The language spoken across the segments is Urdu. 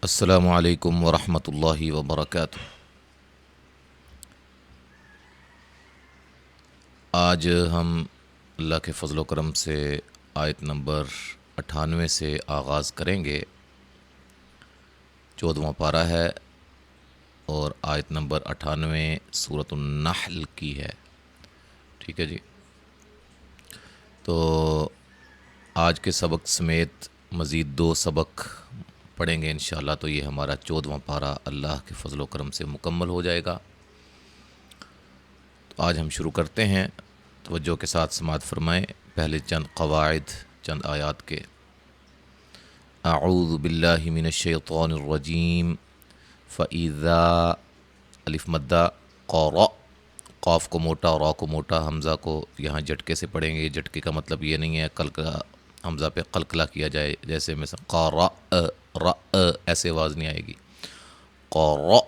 السلام علیکم ورحمۃ اللہ وبرکاتہ۔ آج ہم اللہ کے فضل و کرم سے آیت نمبر 98 سے آغاز کریں گے۔ 14واں پارہ ہے اور آیت نمبر 98 سورۃ النحل کی ہے۔ ٹھیک ہے جی، تو آج کے سبق سمیت مزید 2 سبق پڑھیں گے انشاءاللہ، تو یہ ہمارا 14واں پارہ اللہ کے فضل و کرم سے مکمل ہو جائے گا۔ تو آج ہم شروع کرتے ہیں، توجہ کے ساتھ سماعت فرمائیں۔ پہلے چند قواعد، چند آیات کے۔ اعوذ باللہ من الشیطان الرجیم فَإِذَا الف مدہ قَرَ، قاف کو موٹا، را کو موٹا، حمزہ کو یہاں جھٹکے سے پڑھیں گے۔ جھٹکے کا مطلب یہ نہیں ہے قلقلہ، حمزہ پہ قلقلہ کیا جائے، جیسے مثلا قَرَ ایسے آواز نہیں آئے گی۔ قَرَ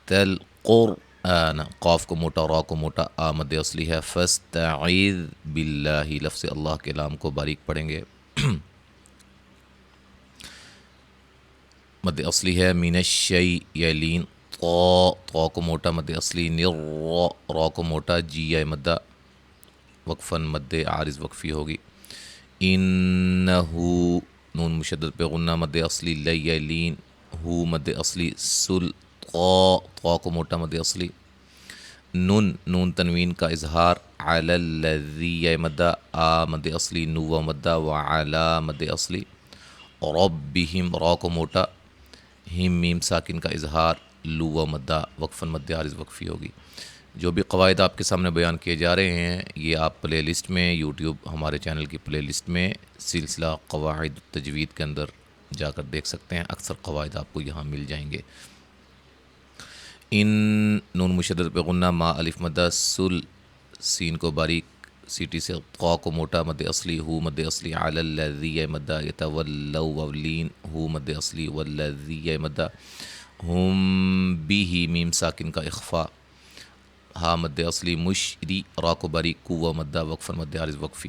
القرآن، قاف کو موٹا، را کو موٹا، آ مد اصلی ہے۔ فاستعیذ باللہ، لفظ اللہ کے لام کو باریک پڑھیں گے، مد اصلی ہے۔ من الشیء یہ لین، طا کو موٹا مد اصلی، را کو موٹا، جی یا مدہ وقفاً مد عارض وقفی ہوگی۔ انہو نون مشدد پہ غنہ مد اصلی، لی لین، ہو مد اصلی، سل طا کو موٹا مد اصلی، نون تنوین کا اظہار، علی الذی مدہ، آ مد اصلی، نو و مدہ، وعلا مد اصلی، ربہم را کو موٹا، ہم میم ساکن کا اظہار، لو و مدہ وقفاً مد عارض وقفی ہوگی۔ جو بھی قواعد آپ کے سامنے بیان کیے جا رہے ہیں، یہ آپ پلے لسٹ میں، یوٹیوب ہمارے چینل کی پلے لسٹ میں سلسلہ قواعد تجوید کے اندر جا کر دیکھ سکتے ہیں۔ اکثر قواعد آپ کو یہاں مل جائیں گے۔ ان نون مشدد پہ غنہ، ما الف مدہ، سل سین کو باریک سیٹی سے، قا کو موٹا مد اصلی، ہو مد اصلی، علی الذی مدہ، یتولوا وولین، ہو مد اصلی، والذی مدہ، ہم بھی میم ساکن کا اخفا، ہا مد اصلی، مشری را کو باریک، کو مدہ وقفاً مد عارض وقفی۔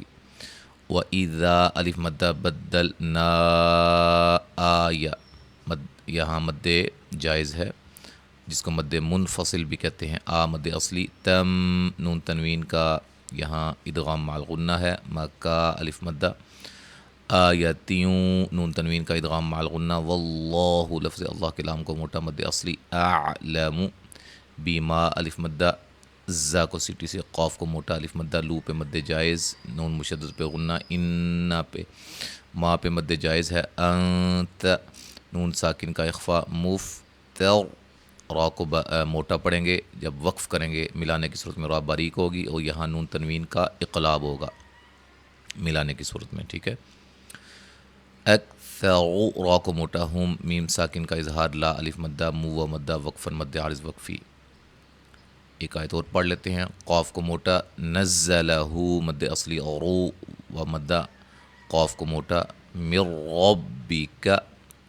وَإِذَا الف مدہ، بدلنا آیا، یہاں مد جائز ہے جس کو مد منفصل بھی کہتے ہیں۔ آ مد اصلی، تم نون تنوین کا یہاں ادغام مع الغنہ ہے، مکہ الف مدہ، آیتیوں نون تنوین کا ادغام مع الغنہ، واللہ لفظ اللہ کے لام کو موٹا مد اصلی، اعلم بما الف مدہ، زا کو سیٹی سے، قاف کو موٹا الف مدہ، لو پہ مد جائز، نون مشدد پہ غنہ، ان پہ، ما پہ مد جائز ہے، انت نون ساکن کا اخفا، مفتر را کو موٹا پڑھیں گے، جب وقف کریں گے ملانے کی صورت میں را باریک ہوگی، اور یہاں نون تنوین کا اقلاب ہوگا ملانے کی صورت میں۔ ٹھیک ہے۔ اکثر را کو موٹا، ہم میم ساکن کا اظہار، لا الف مدہ، مو و مدہ وقفاً مد عارض وقفی۔ ایک آیت اور پڑھ لیتے ہیں۔ قاف کو موٹا، نزلہ مد اصلی، اور و مدہ، قاف کو موٹا، من ربک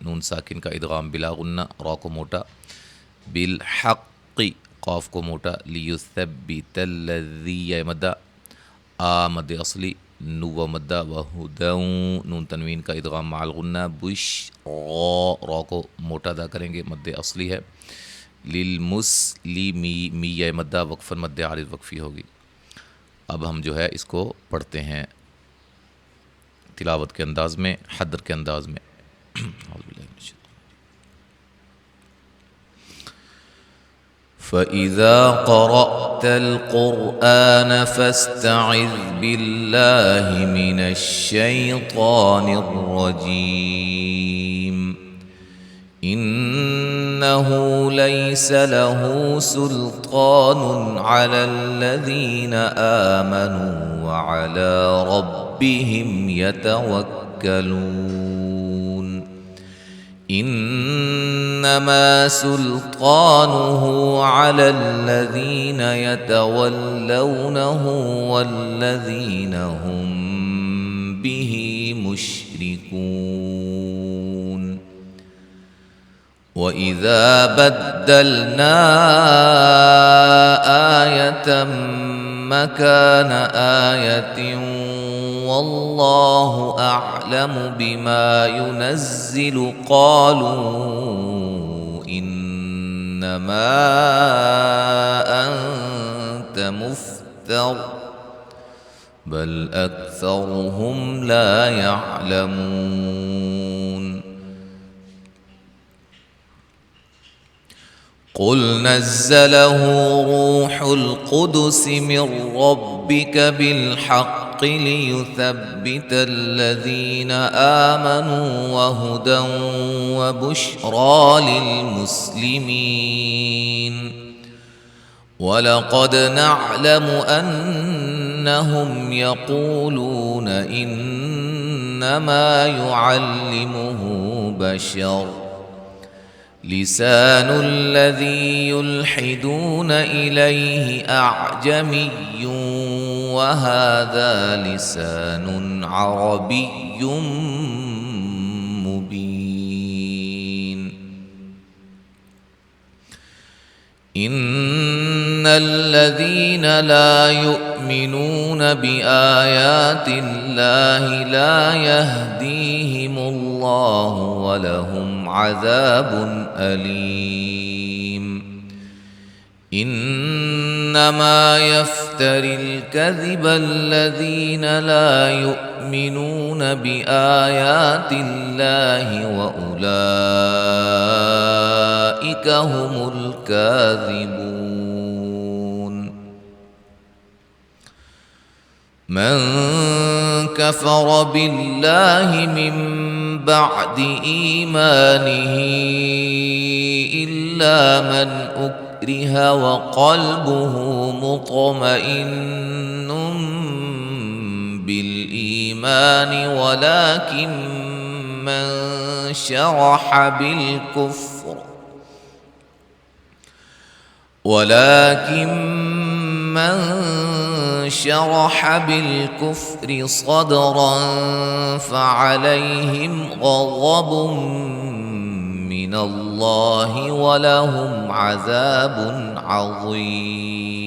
نون ساکن کا ادغام بلا غنہ، را کو موٹا، بالحق قاف کو موٹا، لیثبت الذی مدہ، آ مد اصلی، نو و مدہ، وہدی نون تنوین کا ادغام مع الغنہ، را کو موٹا ادا کریں گے، مد اصلی ہے، للمسلمی مدہ وقفاً مد عارض وقفی ہوگی۔ اب ہم جو ہے اس کو پڑھتے ہیں تلاوت کے انداز میں، حدر کے انداز میں۔ اعوذ باللہ من الشیطان۔ فَإِذَا قَرَأْتَ الْقُرْآنَ فَاسْتَعِذْ بِاللَّهِ مِنَ الشَّيْطَانِ الرَّجِيمِ إِنَّهُ لَيْسَ لَهُ سُلْطَانٌ عَلَى الَّذِينَ آمَنُوا وَعَلَى رَبِّهِمْ يَتَوَكَّلُونَ إِنَّمَا سُلْطَانُهُ عَلَى الَّذِينَ يَتَوَلَّوْنَهُ وَالَّذِينَ هُمْ بِهِ مُشْرِكُونَ وَإِذَا بَدَّلْنَا آيَةً مكان آية والله أعلم بما ينزل قالوا إنما أنت مفتر بل أكثرهم لا يعلمون قل نزله روح القدس من ربك بالحق ليثبت الذين آمنوا وهدى وبشرى للمسلمين ولقد نعلم أنهم يقولون إنما يعلمه بشر لسان الذي يلحدون إليه أعجمي وهذا لسان عربي مبين إن الذين لا يؤمنون بآيات الله لا يهديهم الله ولهم عذاب أليم إنما يفتري الكذب الذين لا يؤمنون بآيات الله وأولئك هم الكاذبون من كفر بالله من بعد إيمانه إلا من أكره وقلبه مطمئن بالإيمان ولكن من شرح بالكفر صدرا فعليهم غضب من الله ولهم عذاب عظيم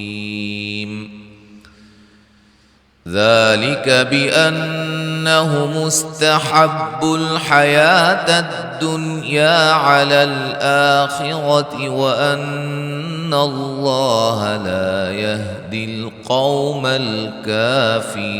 ذلك بأنهم استحبوا الحياة الدنيا على الآخرة وأن الله لا يهدي القوم الكافرين.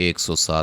107